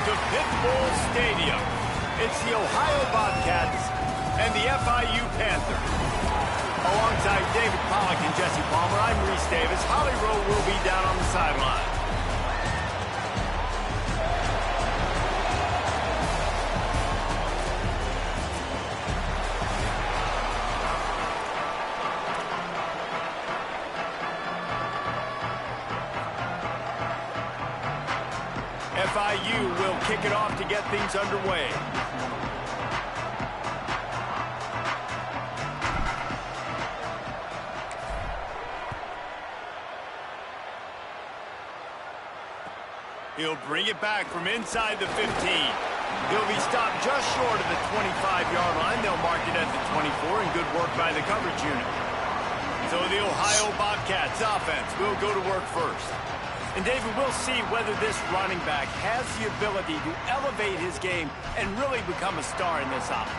the Pit Bull Stadium. It's the Ohio Bobcats and the FIU Panthers. Alongside David Pollack and Jesse Palmer, I'm Reese Davis. Holly Rowe will be down on the sideline. FIU will kick it off to get things underway. He'll bring it back from inside the 15. He'll be stopped just short of the 25-yard line. They'll mark it at the 24, and good work by the coverage unit. So the Ohio Bobcats offense will go to work first. And David, we'll see whether this running back has the ability to elevate his game and really become a star in this offense.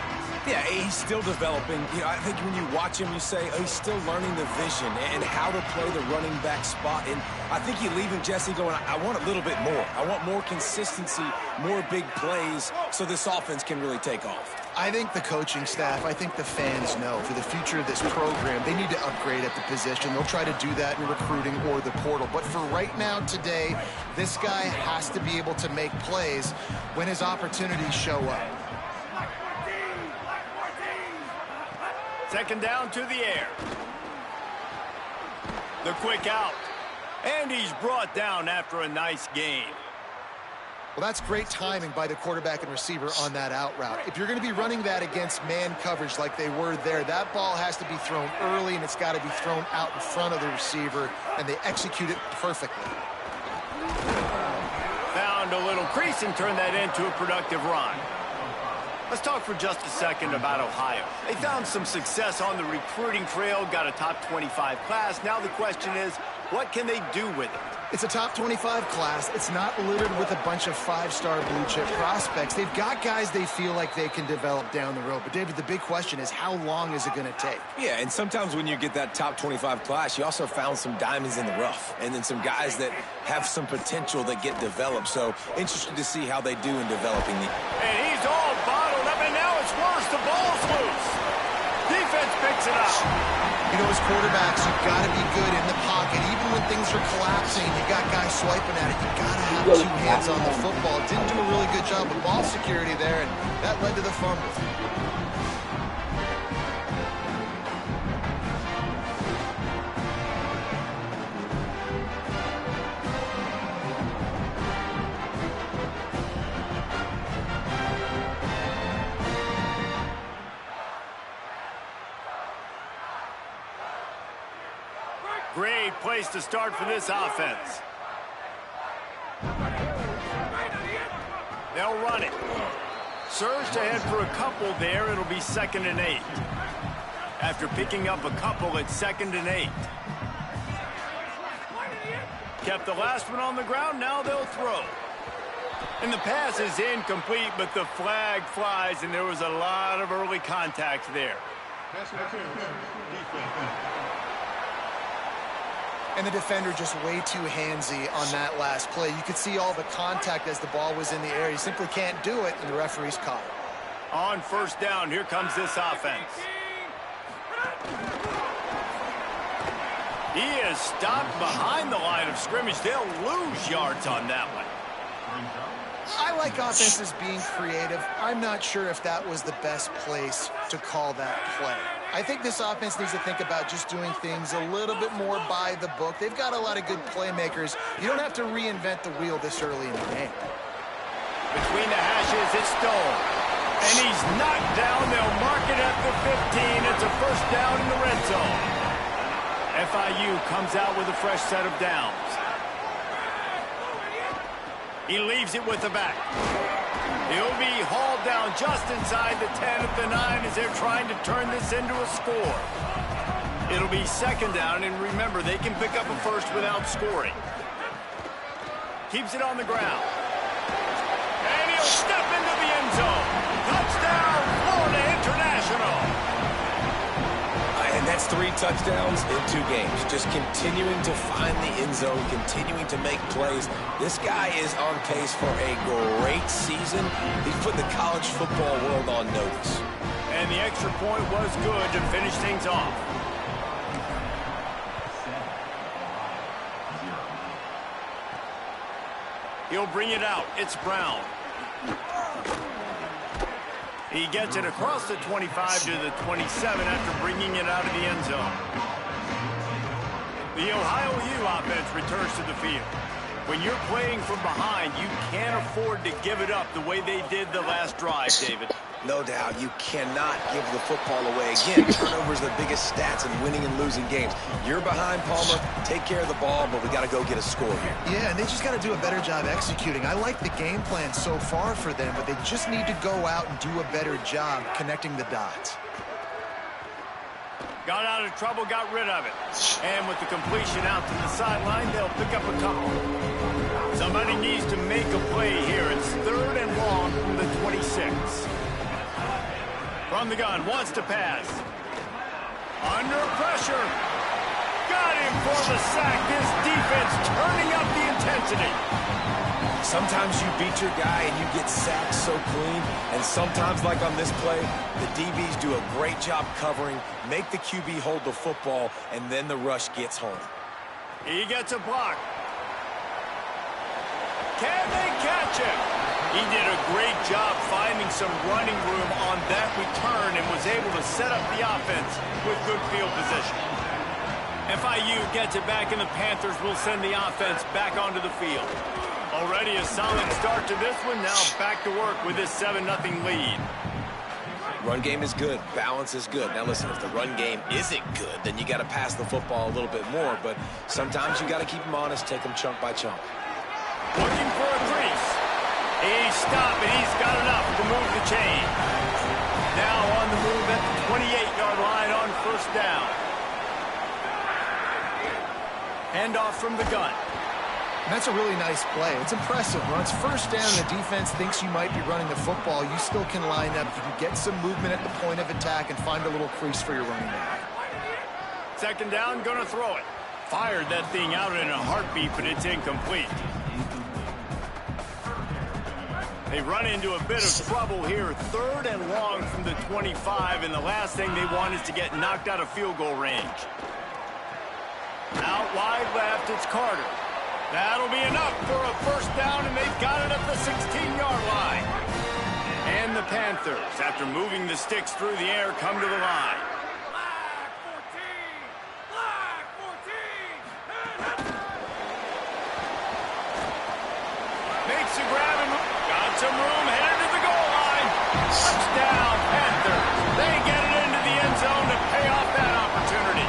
Yeah, he's still developing. You know, I think when you watch him, you say, oh, he's still learning the vision and how to play the running back spot. And I think you leave him, Jesse, going, I want a little bit more. I want more consistency, more big plays so this offense can really take off. I think the coaching staff, I think the fans know for the future of this program, they need to upgrade at the position. They'll try to do that in recruiting or the portal. But for right now, today, this guy has to be able to make plays when his opportunities show up. Second down to the air. The quick out. And he's brought down after a nice gain. Well, that's great timing by the quarterback and receiver on that out route. If you're going to be running that against man coverage like they were there, that ball has to be thrown early, and it's got to be thrown out in front of the receiver, and they execute it perfectly. Found a little crease and turned that into a productive run. Let's talk for just a second about Ohio. They found some success on the recruiting trail, got a top 25 class. Now the question is, what can they do with it? It's a top 25 class. It's not littered with a bunch of five-star blue-chip prospects. They've got guys they feel like they can develop down the road. But, David, the big question is, how long is it going to take? Yeah, and sometimes when you get that top 25 class, you also found some diamonds in the rough. And then some guys that have some potential that get developed. So, interested to see how they do in developing the... And he's all bottled up, and now it's worse. The ball's loose. Defense picks it up. You know, as quarterbacks, you've got to be good in the pocket. Even when things are collapsing, you got guys swiping at it. You've got to have two hands on the football. Didn't do a really good job with ball security there, and that led to the fumble. Great place to start for this offense. They'll run it. Surged ahead for a couple there. It'll be 2nd and 8. After picking up a couple, it's 2nd and 8. Kept the last one on the ground. Now they'll throw. And the pass is incomplete, but the flag flies, and there was a lot of early contact there. And the defender just way too handsy on that last play. You could see all the contact as the ball was in the air. He simply can't do it, and the referee's caught it. On first down, here comes this offense. He is stopped behind the line of scrimmage. They'll lose yards on that one. I like offenses being creative. I'm not sure if that was the best place to call that play. I think this offense needs to think about just doing things a little bit more by the book. They've got a lot of good playmakers. You don't have to reinvent the wheel this early in the game. Between the hashes, it's Stone. And he's knocked down. They'll mark it at the 15. It's a first down in the red zone. FIU comes out with a fresh set of downs. He leaves it with the back. He'll be hauled down just inside the 10 at the 9 as they're trying to turn this into a score. It'll be 2nd down, and remember, they can pick up a first without scoring. Keeps it on the ground. And he'll step into the end zone. Touchdown, Florida International. And that's 3 touchdowns in 2 games. Just continuing to find the end zone, continuing to make plays. This guy is on pace for a great season. He's put the college football world on notice. And the extra point was good to finish things off. He'll bring it out. It's Brown. He gets it across the 25 to the 27 after bringing it out of the end zone. The Ohio U offense returns to the field. When you're playing from behind, you can't afford to give it up the way they did the last drive, David. No doubt, you cannot give the football away. Again, turnovers are the biggest stats in winning and losing games. You're behind, Palmer. Take care of the ball, but we got to go get a score here. Yeah, and they just got to do a better job executing. I like the game plan so far for them, but they just need to go out and do a better job connecting the dots. Got out of trouble, got rid of it. And with the completion out to the sideline, they'll pick up a couple. Somebody needs to make a play here. It's 3rd and long from the 26. From the gun, wants to pass. Under pressure. Got him for the sack. This defense turning up the intensity. Sometimes you beat your guy and you get sacked so clean, and sometimes, like on this play, the DBs do a great job covering, make the QB hold the football, and then the rush gets home. He gets a block. Can they catch him? He did a great job finding some running room on that return and was able to set up the offense with good field position. FIU gets it back, and the Panthers will send the offense back onto the field. Already a solid start to this one. Now back to work with this 7-0 lead. Run game is good. Balance is good. Now listen, if the run game isn't good, then you got to pass the football a little bit more. But sometimes you got to keep them honest, take them chunk by chunk. Looking for a crease. He's stopped, and he's got enough to move the chain. Now on the move at the 28-yard line on 1st down. Handoff from the gun. And that's a really nice play. It's impressive. When it's 1st down and the defense thinks you might be running the football, you still can line up. You can get some movement at the point of attack and find a little crease for your running back. 2nd down, gonna throw it. Fired that thing out in a heartbeat, but it's incomplete. They run into a bit of trouble here. 3rd and long from the 25, and the last thing they want is to get knocked out of field goal range. Out wide left, it's Carter. That'll be enough for a 1st down, and they've got it at the 16-yard line. And the Panthers, after moving the sticks through the air, come to the line. Makes a grab and got some room, headed to the goal line. Touchdown, Panthers. They get it into the end zone to pay off that opportunity.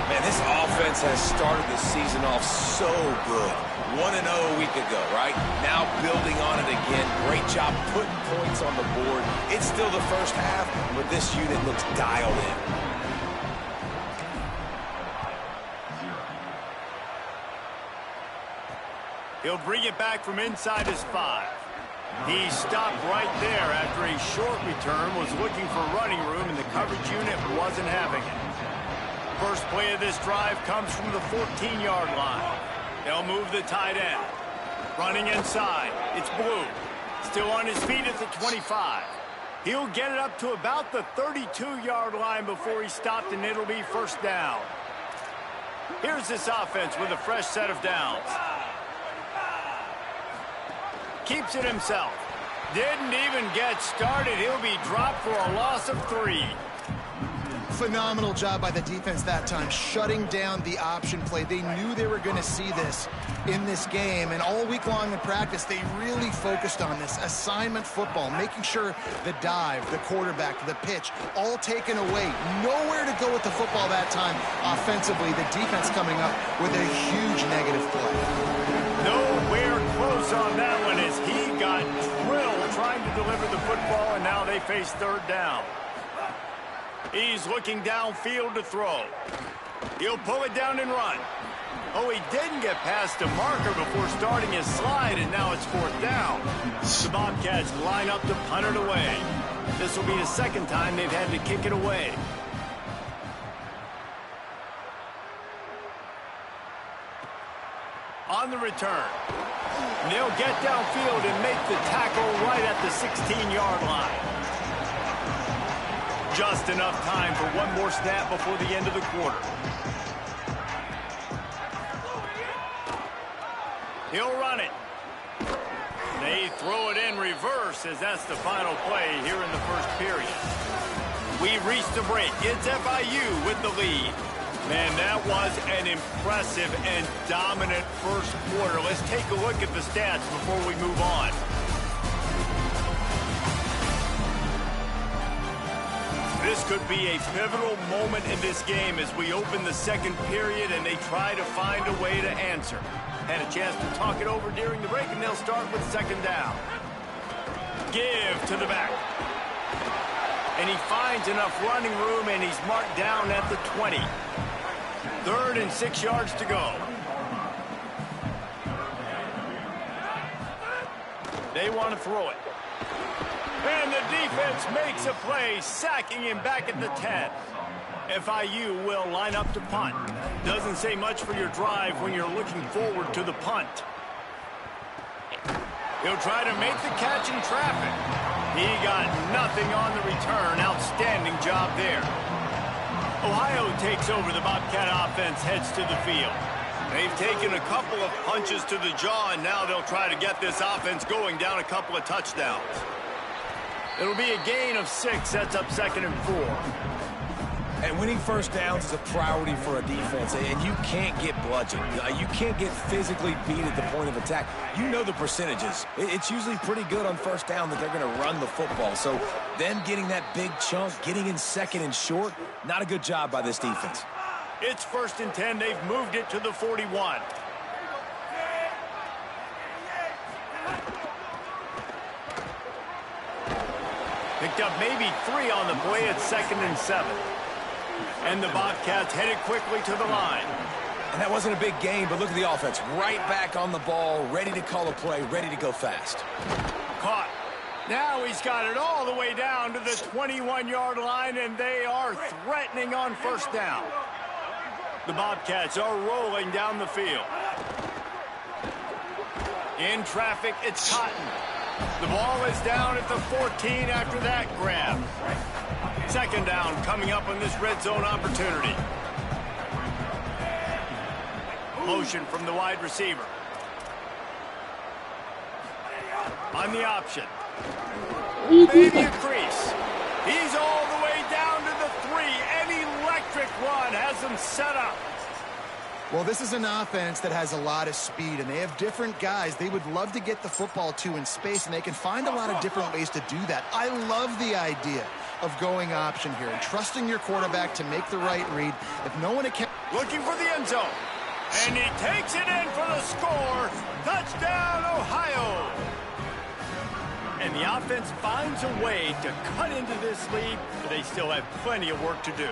Man, this offense has started the season off so good. 1-0 a week ago, right? Now building on it again. Great job putting points on the board. It's still the 1st half, but this unit looks dialed in. He'll bring it back from inside his 5. He stopped right there after a short return, was looking for running room, and the coverage unit wasn't having it. First play of this drive comes from the 14-yard line. They'll move the tight end. Running inside. It's Blue. Still on his feet at the 25. He'll get it up to about the 32-yard line before he stopped, and it'll be 1st down. Here's this offense with a fresh set of downs. Keeps it himself. Didn't even get started. He'll be dropped for a loss of 3. Phenomenal job by the defense that time, shutting down the option play. They knew they were going to see this in this game, and all week long in practice, they really focused on this assignment football, making sure the dive, the quarterback, the pitch, all taken away. Nowhere to go with the football that time offensively. The defense coming up with a huge negative play. Nowhere close on that one as he got drilled trying to deliver the football, and now they face 3rd down. He's looking downfield to throw. He'll pull it down and run. Oh, he didn't get past a marker before starting his slide, and now it's 4th down. The Bobcats line up to punt it away. This will be the 2nd time they've had to kick it away. on the return. And they'll get downfield and make the tackle right at the 16-yard line. Just enough time for one more snap before the end of the quarter. He'll run it. They throw it in reverse as that's the final play here in the first period. We reach the break. It's FIU with the lead. Man, that was an impressive and dominant first quarter. Let's take a look at the stats before we move on. This could be a pivotal moment in this game as we open the second period and they try to find a way to answer. Had a chance to talk it over during the break, and they'll start with second down. Give to the back. And he finds enough running room, and he's marked down at the 20. 3rd and 6 yards to go. They want to throw it. And the defense makes a play, sacking him back at the 10. FIU will line up to punt. Doesn't say much for your drive when you're looking forward to the punt. He'll try to make the catch in traffic. He got nothing on the return. Outstanding job there. Ohio takes over. The Bobcat offense heads to the field. They've taken a couple of punches to the jaw, and now they'll try to get this offense going down a couple of touchdowns. It'll be a gain of 6. That's up 2nd and 4. And winning first downs is a priority for a defense, and you can't get bludgeoned. You can't get physically beat at the point of attack. You know the percentages. It's usually pretty good on first down that they're going to run the football. So them getting that big chunk, getting in 2nd and short, not a good job by this defense. It's 1st and 10. They've moved it to the 41. Picked up maybe 3 on the play at 2nd and 7. And the Bobcats headed quickly to the line. And that wasn't a big game, but look at the offense. Right back on the ball, ready to call a play, ready to go fast. Caught. Now he's got it all the way down to the 21-yard line, and they are threatening on first down. The Bobcats are rolling down the field. In traffic, it's Cotton. The ball is down at the 14 after that grab. 2nd down coming up on this red zone opportunity. Motion from the wide receiver. On the option. Maybe a crease. He's all the way down to the 3. An electric run has him set up. Well, this is an offense that has a lot of speed, and they have different guys they would love to get the football to in space, and they can find a lot of different ways to do that. I love the idea of going option here and trusting your quarterback to make the right read. If no one accounts... Looking for the end zone. And he takes it in for the score. Touchdown, Ohio. And the offense finds a way to cut into this lead, but they still have plenty of work to do.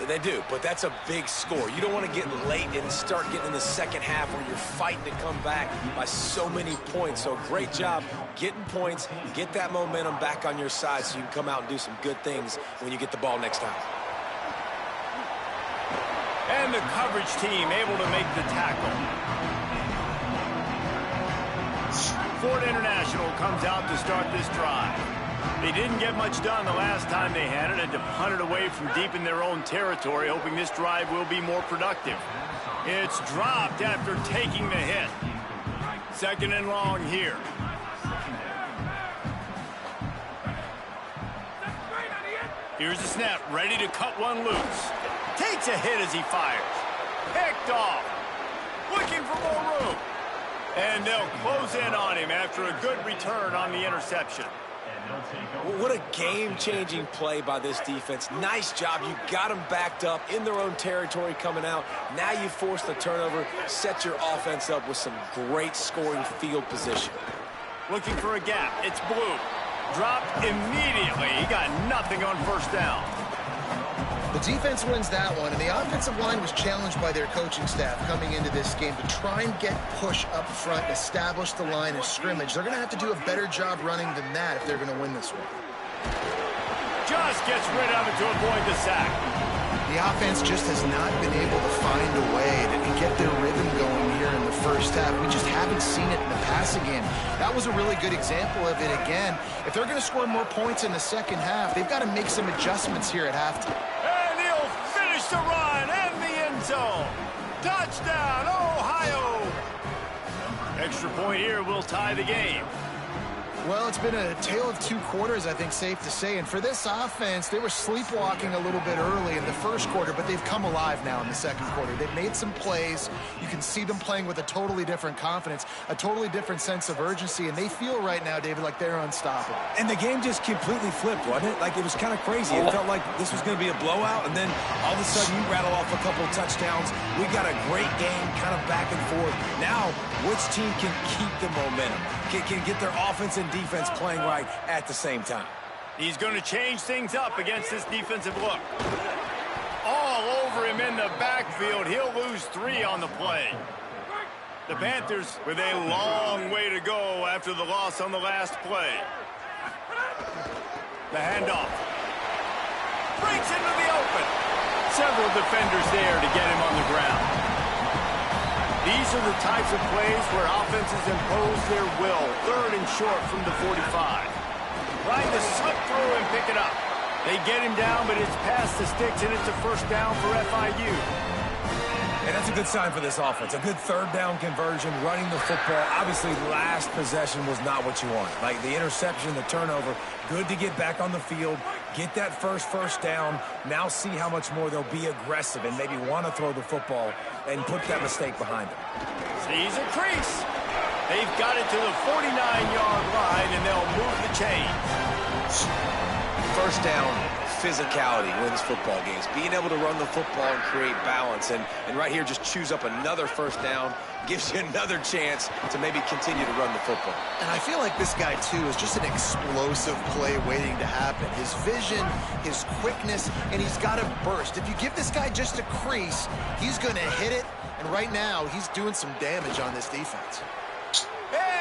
They do, but that's a big score. You don't want to get late and start getting in the second half where you're fighting to come back by so many points. So great job getting points, get that momentum back on your side so you can come out and do some good things when you get the ball next time. And the coverage team able to make the tackle. Ford International comes out to start this drive. They didn't get much done the last time they had it, and to punt it away from deep in their own territory, hoping this drive will be more productive. It's dropped after taking the hit. 2nd and long here. Here's the snap, ready to cut one loose. Takes a hit as he fires. Picked off. Looking for more room. And they'll close in on him after a good return on the interception. What a game-changing play by this defense. Nice job. You got them backed up in their own territory coming out. Now you force the turnover, set your offense up with some great scoring field position. Looking for a gap. It's Blue. Dropped immediately. He got nothing on first down. The defense wins that one, and the offensive line was challenged by their coaching staff coming into this game to try and get push up front, establish the line of scrimmage. They're going to have to do a better job running than that if they're going to win this one. just gets rid of it to avoid the sack. The offense just has not been able to find a way to get their rhythm going here in the first half. We just haven't seen it in the passing game. That was a really good example of it again. If they're going to score more points in the second half, they've got to make some adjustments here at halftime. And he'll finish the run and the end zone. Touchdown, Ohio! Extra point here will tie the game. Well, it's been a tale of two quarters, I think, safe to say. And for this offense, they were sleepwalking a little bit early in the first quarter, but they've come alive now in the second quarter. They've made some plays. You can see them playing with a totally different confidence, a totally different sense of urgency, and they feel right now, David, like they're unstoppable. And the game just completely flipped, wasn't it? Like, it was kind of crazy. It felt like this was going to be a blowout, and then all of a sudden you rattle off a couple of touchdowns. We got a great game kind of back and forth. Now, which team can keep the momentum, can get their offense and defense playing right at the same time? He's going to change things up against this defensive look. All over him in the backfield. He'll lose 3 on the play. The Panthers with a long way to go after the loss on the last play. The handoff. Breaks into the open. Several defenders there to get him on the ground. These are the types of plays where offenses impose their will. 3rd and short from the 45. Trying to slip through and pick it up. They get him down, but it's past the sticks, and it's a first down for FIU. And that's a good sign for this offense. A good 3rd down conversion, running the football. Obviously, last possession was not what you want. Like the interception, the turnover, good to get back on the field, get that first down. Now see how much more they'll be aggressive and maybe want to throw the football and put that mistake behind them. Sees a crease. They've got it to the 49-yard line, and they'll move the chains. First down, physicality wins football games. Being able to run the football and create balance. And right here, just choose up another first down. Gives you another chance to maybe continue to run the football. And I feel like this guy, too, is just an explosive play waiting to happen. His vision, his quickness, and he's got a burst. If you give this guy just a crease, he's going to hit it. And right now, he's doing some damage on this defense.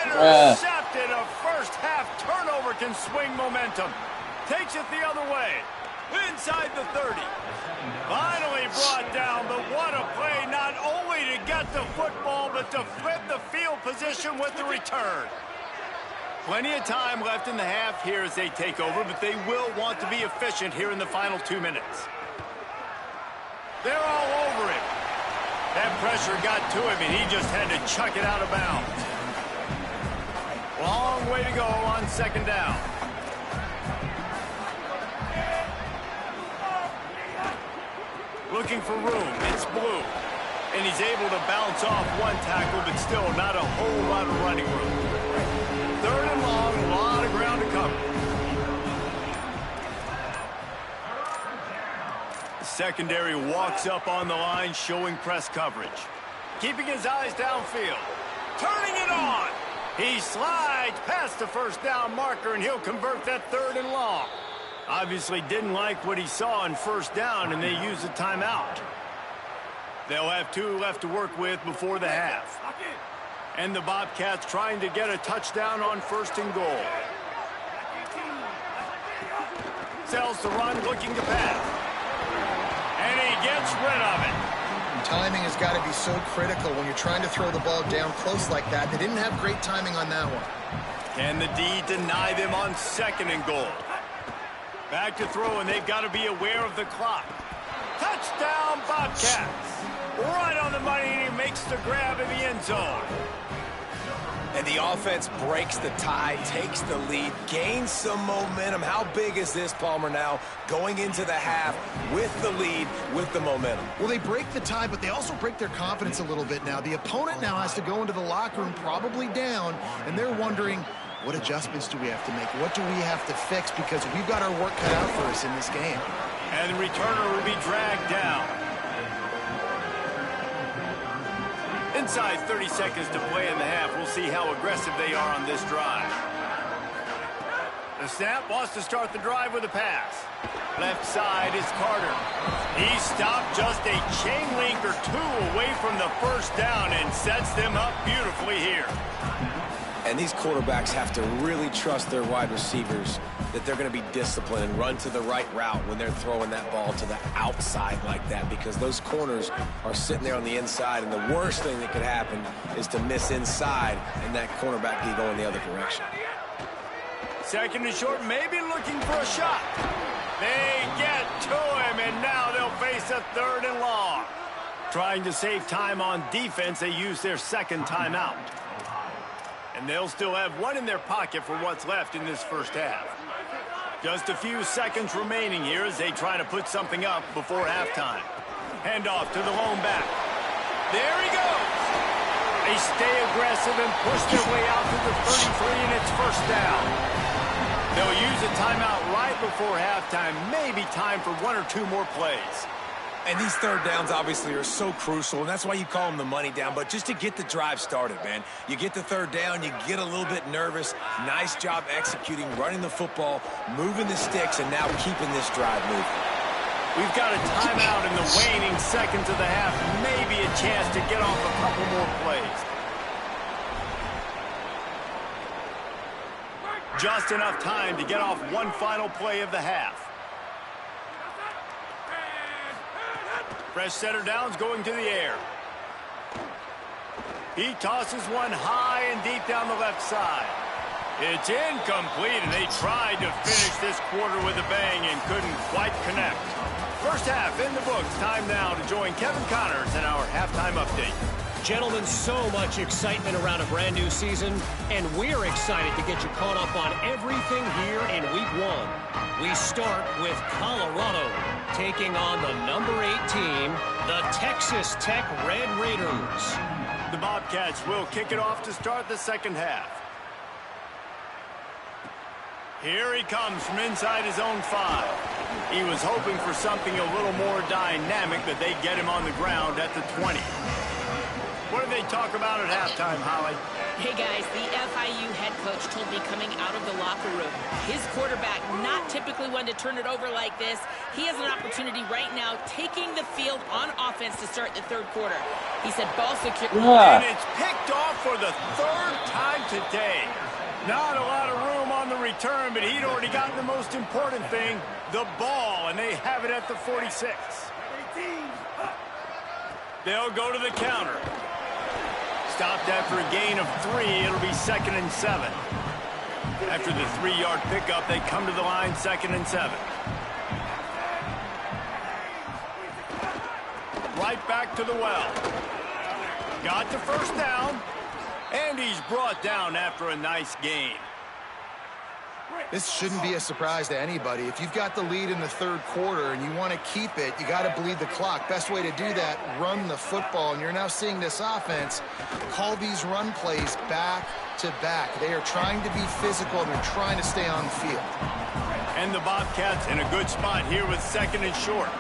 Intercepted. A first-half turnover can swing momentum. Takes it the other way. Inside the 30. Finally brought down, but what a play, not only to get the football, but to flip the field position with the return. Plenty of time left in the half here as they take over, but they will want to be efficient here in the final 2 minutes. They're all over him. That pressure got to him, and he just had to chuck it out of bounds. Long way to go on 2nd down. Looking for room. It's Blue. And he's able to bounce off one tackle, but still not a whole lot of running room. 3rd and long, a lot of ground to cover. The secondary walks up on the line, showing press coverage. Keeping his eyes downfield. Turning it on. He slides past the first down marker, and he'll convert that 3rd and long. Obviously didn't like what he saw in first down, and they used a timeout. They'll have 2 left to work with before the half. And the Bobcats trying to get a touchdown on 1st and goal. Sells the run, looking to pass. And he gets rid of it. Timing has got to be so critical when you're trying to throw the ball down close like that. They didn't have great timing on that one. Can the D deny them on 2nd and goal? Back to throw, and they've got to be aware of the clock. Touchdown, Bobcats. Right on the money, and he makes the grab in the end zone. And the offense breaks the tie, takes the lead, gains some momentum. How big is this, Palmer, now going into the half with the lead, with the momentum? Well, they break the tie, but they also break their confidence a little bit now. The opponent now has to go into the locker room probably down, and they're wondering, what adjustments do we have to make? What do we have to fix? Because we've got our work cut out for us in this game. And the returner will be dragged down. Inside 30 seconds to play in the half. We'll see how aggressive they are on this drive. The snap wants to start the drive with a pass. Left side is Carter. He stopped just a chain link or 2 away from the first down and sets them up beautifully here. And these quarterbacks have to really trust their wide receivers that they're going to be disciplined and run to the right route when they're throwing that ball to the outside like that, because those corners are sitting there on the inside, and the worst thing that could happen is to miss inside and that cornerback be going the other direction. Second and short, maybe looking for a shot. They get to him, and now they'll face a third and long. Trying to save time on defense, they use their second timeout. And they'll still have one in their pocket for what's left in this first half. Just a few seconds remaining here as they try to put something up before halftime. Handoff to the lone back. There he goes. They stay aggressive and push their way out to the 33, and it's first down. They'll use a timeout right before halftime. Maybe time for one or two more plays. And these third downs obviously are so crucial, and that's why you call them the money down. But just to get the drive started, man, you get the third down, you get a little bit nervous. Nice job executing, running the football, moving the sticks, and now keeping this drive moving. We've got a timeout in the waning seconds of the half. Maybe a chance to get off a couple more plays. Just enough time to get off one final play of the half. Fresh setter downs going to the air. He tosses one high and deep down the left side. It's incomplete, and they tried to finish this quarter with a bang and couldn't quite connect. First half in the books. Time now to join Kevin Connors in our halftime update. Gentlemen, so much excitement around a brand new season, and we're excited to get you caught up on everything here in Week 1. We start with Colorado, taking on the number 8 team, the Texas Tech Red Raiders. The Bobcats will kick it off to start the second half. Here he comes from inside his own 5. He was hoping for something a little more dynamic, but they get him on the ground at the 20. What did they talk about at halftime, Holly? Hey, guys, the FIU head coach told me coming out of the locker room, his quarterback, not typically one to turn it over like this. He has an opportunity right now taking the field on offense to start the third quarter. He said ball secure. And it's picked off for the third time today. Not a lot of room on the return, but he'd already gotten the most important thing, the ball, and they have it at the 46. They'll go to the counter. Stopped after a gain of 3. It'll be 2nd and 7. After the 3-yard pickup, they come to the line, 2nd and 7. Right back to the well. Got the first down, and he's brought down after a nice gain. This shouldn't be a surprise to anybody. If you've got the lead in the third quarter and you want to keep it, you got to bleed the clock. Best way to do that, run the football. And you're now seeing this offense call these run plays back to back. They are trying to be physical. They're trying to stay on the field. And the Bobcats in a good spot here with 2nd and short.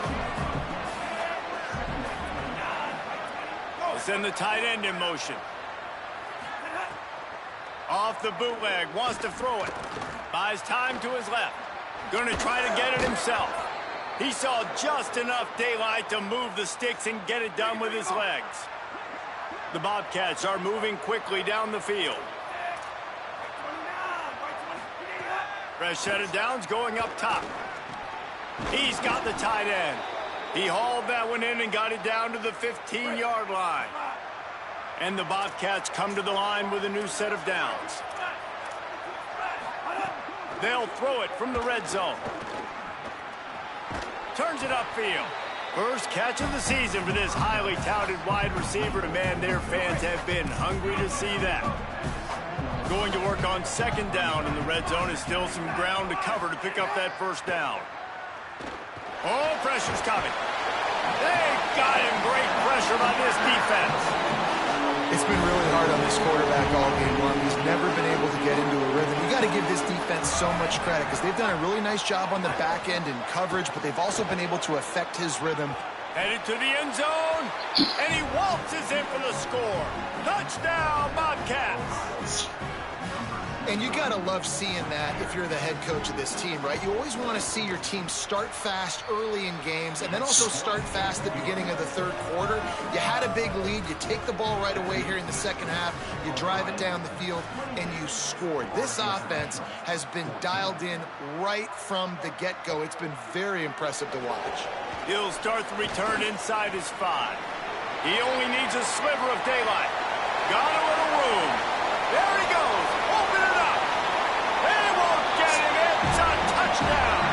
They'll send the tight end in motion. Off the bootleg, wants to throw it. Buys time to his left. Going to try to get it himself. He saw just enough daylight to move the sticks and get it done with his legs. The Bobcats are moving quickly down the field. Fresh set of downs going up top. He's got the tight end. He hauled that one in and got it down to the 15-yard line. And the Bobcats come to the line with a new set of downs. They'll throw it from the red zone. Turns it upfield. First catch of the season for this highly touted wide receiver. And man, their fans have been hungry to see that. Going to work on 2nd down in the red zone. Is still some ground to cover to pick up that first down. Oh, pressure's coming. They got him. Great pressure by this defense. It's been really hard on this quarterback all game long. He's never been able to get into a rhythm. You got to give this defense so much credit because they've done a really nice job on the back end in coverage, but they've also been able to affect his rhythm. Headed to the end zone, and he waltzes in for the score. Touchdown, Bobcats. And you got to love seeing that if you're the head coach of this team, right? You always want to see your team start fast early in games and then also start fast at the beginning of the third quarter. You had a big lead. You take the ball right away here in the second half. You drive it down the field, and you scored. This offense has been dialed in right from the get-go. It's been very impressive to watch. He'll start the return inside his 5. He only needs a sliver of daylight. Got a little room. There he goes. Open it up. They won't get him. It's a touchdown.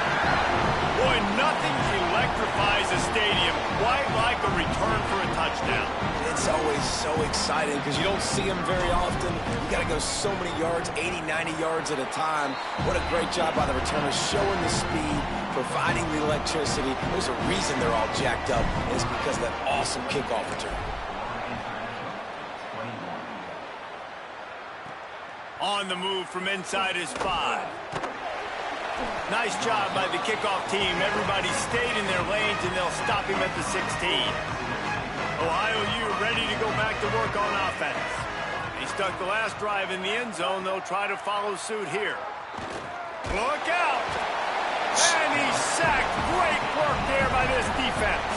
Boy, nothing electrifies a stadium quite like a return for a touchdown. It's always so exciting because you don't see them very often. You got to go so many yards, 80, 90 yards at a time. What a great job by the returners, showing the speed, providing the electricity. There's a reason they're all jacked up, and it's because of that awesome kickoff return. On the move from inside his 5. Nice job by the kickoff team. Everybody stayed in their lanes, and they'll stop him at the 16. Ohio U ready to go back to work on offense. He stuck the last drive in the end zone. They'll try to follow suit here. Look out! And he's sacked. Great work there by this defense.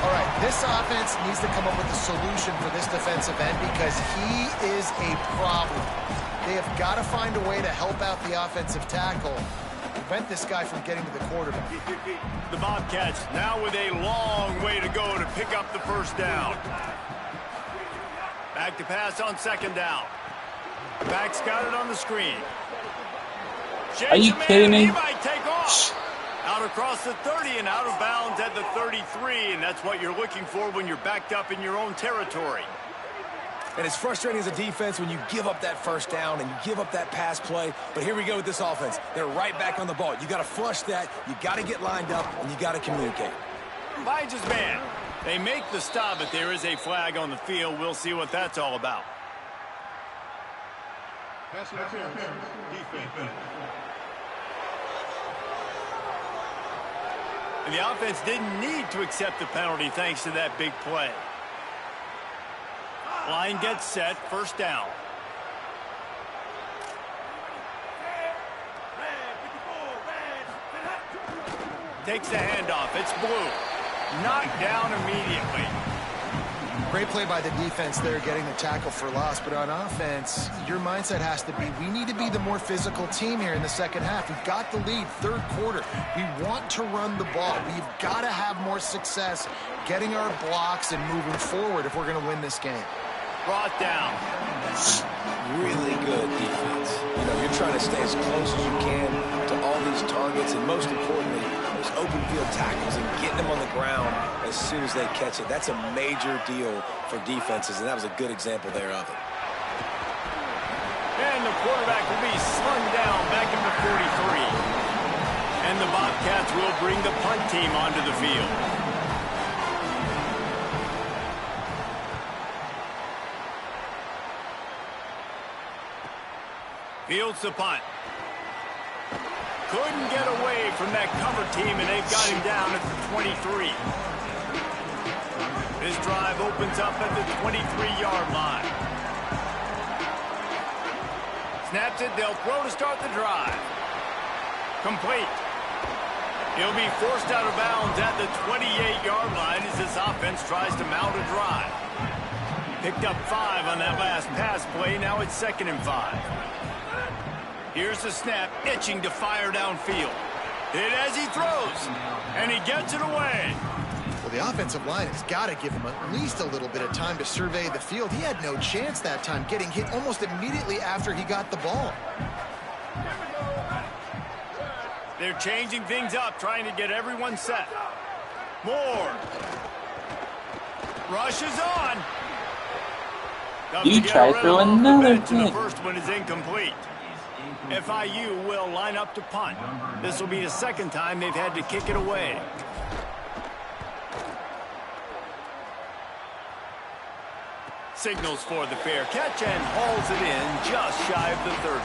All right, this offense needs to come up with a solution for this defensive end because he is a problem. They have got to find a way to help out the offensive tackle, prevent this guy from getting to the quarterback. The Bobcats now with a long way to go to pick up the first down. Back to pass on second down. Back's got it on the screen. Are you kidding me? He might take off. Out across the 30 and out of bounds at the 33, and that's what you're looking for when you're backed up in your own territory. And it's frustrating as a defense when you give up that first down and you give up that pass play. But here we go with this offense. They're right back on the ball. You got to flush that. You got to get lined up, and you got to communicate. Finds his man. They make the stop, but there is a flag on the field. We'll see what that's all about. And the offense didn't need to accept the penalty thanks to that big play. Line gets set, first down. Takes the handoff, it's Blue. Knocked down immediately. Great play by the defense there, getting the tackle for loss. But on offense, your mindset has to be, we need to be the more physical team here in the second half. We've got the lead, third quarter. We want to run the ball. We've got to have more success getting our blocks and moving forward if we're going to win this game. Brought down. Really good defense. You know, you're trying to stay as close as you can to all these targets, and most importantly, those open field tackles and getting them on the ground as soon as they catch it. That's a major deal for defenses, and that was a good example there of it. And the quarterback will be slung down back at the 43. And the Bobcats will bring the punt team onto the field. Fields the punt. Couldn't get away from that cover team, and they've got him down at the 23. This drive opens up at the 23-yard line. Snaps it, they'll throw to start the drive. Complete. He'll be forced out of bounds at the 28-yard line as this offense tries to mount a drive. Picked up 5 on that last pass play, now it's 2nd and 5. Here's the snap, itching to fire downfield. Hit as he throws, and he gets it away. Well, the offensive line has got to give him at least a little bit of time to survey the field. He had no chance that time, getting hit almost immediately after he got the ball. They're changing things up, trying to get everyone set. Moore. Rushes on. You try through another pitch. The first one is incomplete. FIU will line up to punt. This will be the second time they've had to kick it away. Signals for the fair catch and hauls it in just shy of the 30.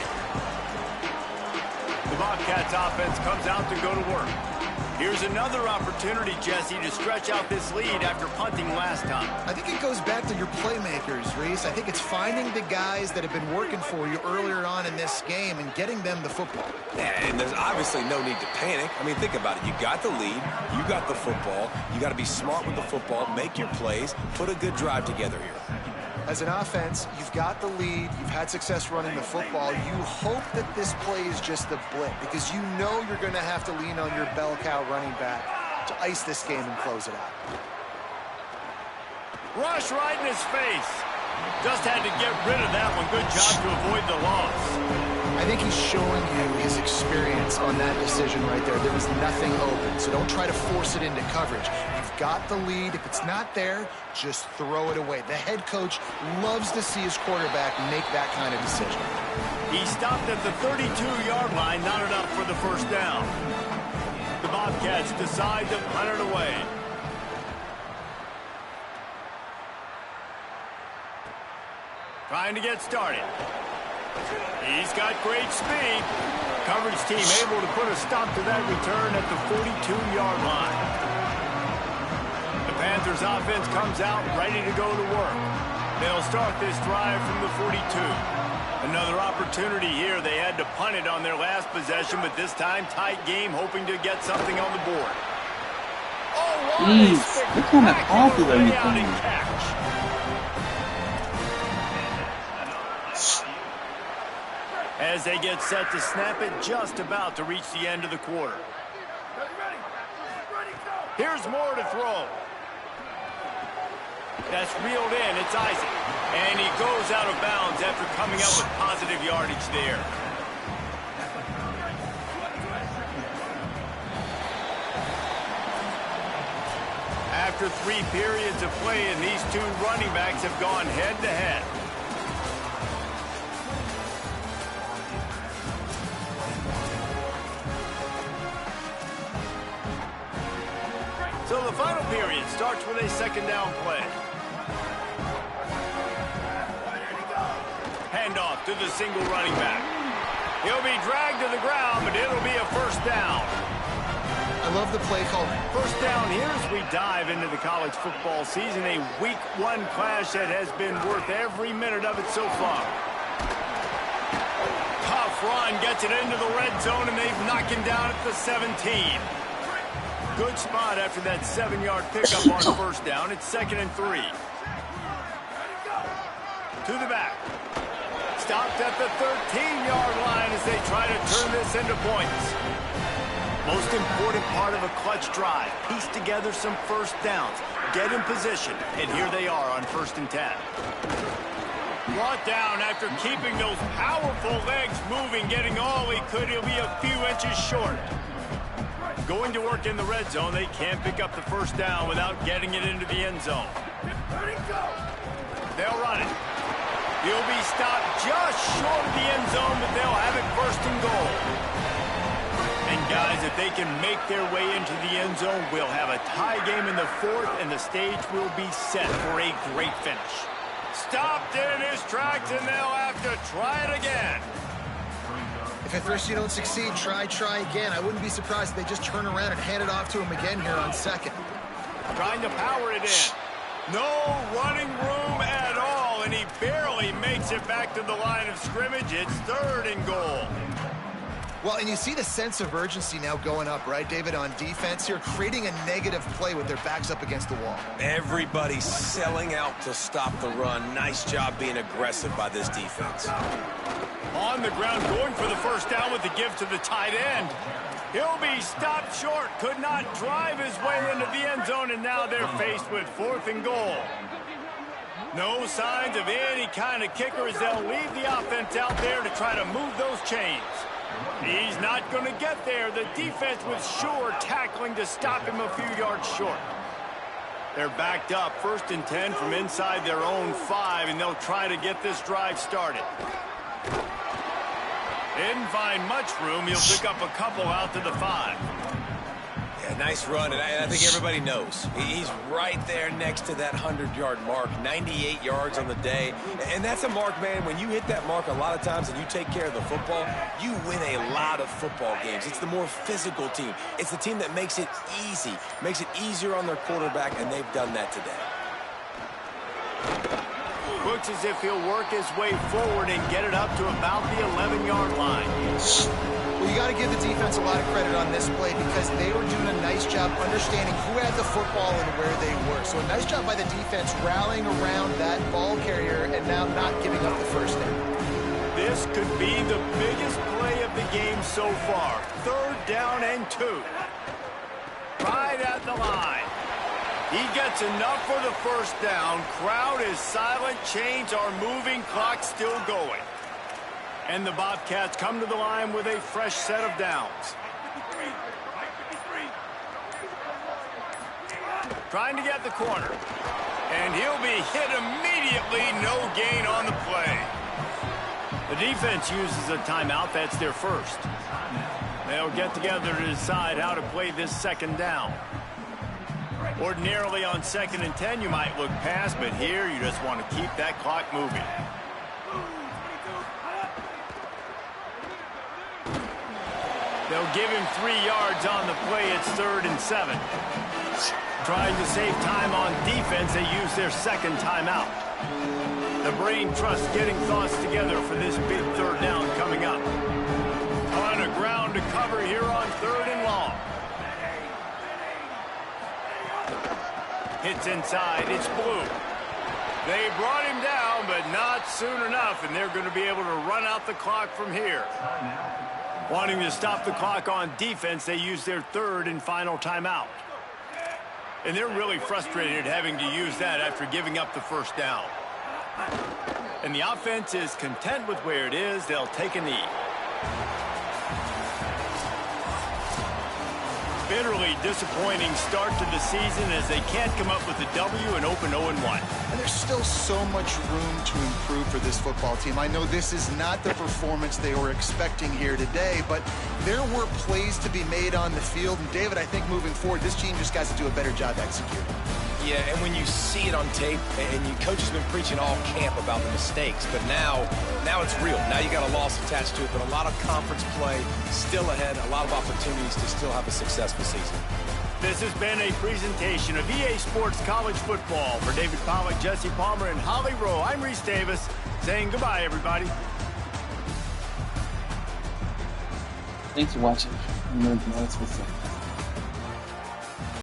The Bobcats offense comes out to go to work. Here's another opportunity, Jesse, to stretch out this lead after punting last time. I think it goes back to your playmakers, Reese. I think it's finding the guys that have been working for you earlier on in this game and getting them the football. Yeah, and there's obviously no need to panic. I mean, think about it. You got the lead. You got the football. You got to be smart with the football, make your plays, put a good drive together here. As an offense, you've got the lead. You've had success running the football. You hope that this play is just a blip because you know you're going to have to lean on your bell cow running back to ice this game and close it out. Rush right in his face. Just had to get rid of that one. Good job to avoid the loss. I think he's showing you his experience on that decision right there. There was nothing open, so don't try to force it into coverage. You've got the lead. If it's not there, just throw it away. The head coach loves to see his quarterback make that kind of decision. He stopped at the 32-yard line, not enough for the first down. The Bobcats decide to punt it away. Trying to get started. He's got great speed. Coverage team able to put a stop to that return at the 42-yard line. The Panthers offense comes out ready to go to work. They'll start this drive from the 42. Another opportunity here. They had to punt it on their last possession, but this time tight game, hoping to get something on the board. Oh, jeez, what kind of passes are you throwing? As they get set to snap it, just about to reach the end of the quarter. Here's more to throw. That's reeled in. It's Isaac. And he goes out of bounds after coming up with positive yardage there. After 3 periods of play, and these two running backs have gone head-to-head. So the final period starts with a second down play. Handoff to the single running back. He'll be dragged to the ground, but it'll be a first down. I love the play call. First down here as we dive into the college football season. A week 1 clash that has been worth every minute of it so far. Tough run gets it into the red zone, and they've knocked him down at the 17. Good spot after that 7-yard pickup on first down. It's 2nd and 3. To the back. Stopped at the 13-yard line as they try to turn this into points. Most important part of a clutch drive. Piece together some first downs. Get in position. And here they are on 1st and 10. Brought down after keeping those powerful legs moving, getting all he could. He'll be a few inches short. Going to work in the red zone. They can't pick up the first down without getting it into the end zone. They'll run it. He'll be stopped just short of the end zone, but they'll have it 1st and goal. And guys, if they can make their way into the end zone, we'll have a tie game in the 4th, and the stage will be set for a great finish. Stopped in his tracks, and they'll have to try it again. If at first you don't succeed, try again. I wouldn't be surprised if they just turn around and hand it off to him again here on 2nd. Trying to power it in. No running room at all, and he barely makes it back to the line of scrimmage. It's 3rd and goal. Well, and you see the sense of urgency now going up, right, David, on defense here, creating a negative play with their backs up against the wall. Everybody's selling out to stop the run. Nice job being aggressive by this defense. On the ground, going for the first down with the give to the tight end. He'll be stopped short. Could not drive his way into the end zone, and now they're faced with 4th and goal. No signs of any kind of kicker as they'll leave the offense out there to try to move those chains. He's not going to get there. The defense was sure tackling to stop him a few yards short. They're backed up 1st and 10 from inside their own 5, and they'll try to get this drive started. Didn't find much room. He'll pick up a couple out to the 5. Yeah, nice run, and I think everybody knows. He's right there next to that 100-yard mark, 98 yards on the day. And that's a mark, man, when you hit that mark a lot of times and you take care of the football, you win a lot of football games. It's the more physical team. It's the team that makes it easy, makes it easier on their quarterback, and they've done that today. Looks as if he'll work his way forward and get it up to about the 11-yard line. Well, you got to give the defense a lot of credit on this play because they were doing a nice job understanding who had the football and where they were. So a nice job by the defense rallying around that ball carrier and now not giving up the first down. This could be the biggest play of the game so far. 3rd down and 2. Right at the line. He gets enough for the first down. Crowd is silent. Chains are moving. Clock still going. And the Bobcats come to the line with a fresh set of downs. Trying to get the corner. And he'll be hit immediately. No gain on the play. The defense uses a timeout. That's their first. They'll get together to decide how to play this second down. Ordinarily on 2nd and 10, you might look past, but here you just want to keep that clock moving. They'll give him 3 yards on the play. It's 3rd and 7. Trying to save time on defense, they use their second timeout. The brain trust getting thoughts together for this big 3rd down coming up. On a ground to cover here on 3rd and long. Hits inside. It's Blue. They brought him down, but not soon enough, and they're going to be able to run out the clock from here. Wanting to stop the clock on defense, they use their 3rd and final timeout. And they're really frustrated having to use that after giving up the first down. And the offense is content with where it is. They'll take a knee. Bitterly disappointing start to the season as they can't come up with a W and open 0-1. And there's still so much room to improve for this football team. I know this is not the performance they were expecting here today, but there were plays to be made on the field. And David, I think moving forward, this team just got to do a better job executing. Yeah, and when you see it on tape, and your coach has been preaching all camp about the mistakes, but now it's real. Now you got a loss attached to it, but a lot of conference play still ahead, a lot of opportunities to still have a successful season. This has been a presentation of EA Sports College Football. For David Pollack, Jesse Palmer, and Holly Rowe, I'm Reese Davis, saying goodbye, everybody. Thanks for watching. Remember to notice what's up.